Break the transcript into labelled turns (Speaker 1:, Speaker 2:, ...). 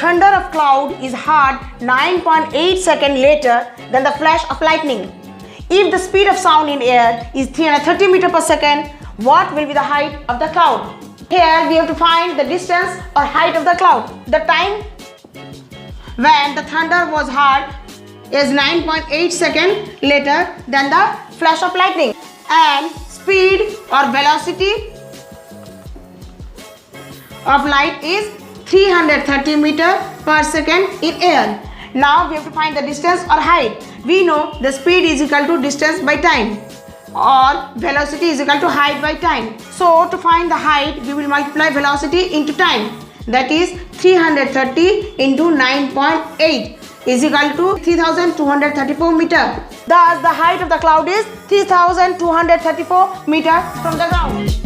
Speaker 1: Thunder of cloud is heard 9.8 seconds later than the flash of lightning. If the speed of sound in air is 330 meters per second, what will be the height of the cloud? Here we have to find the distance or height of the cloud. The time when the thunder was heard is 9.8 seconds later than the flash of lightning, and speed or velocity of light is 330 meters per second in air. Now we have to find the distance or height. We know the speed is equal to distance by time, or velocity is equal to height by time. So to find the height, we will multiply velocity into time. That is 330 into 9.8 is equal to 3234 meters. Thus the height of the cloud is 3234 meters from the ground.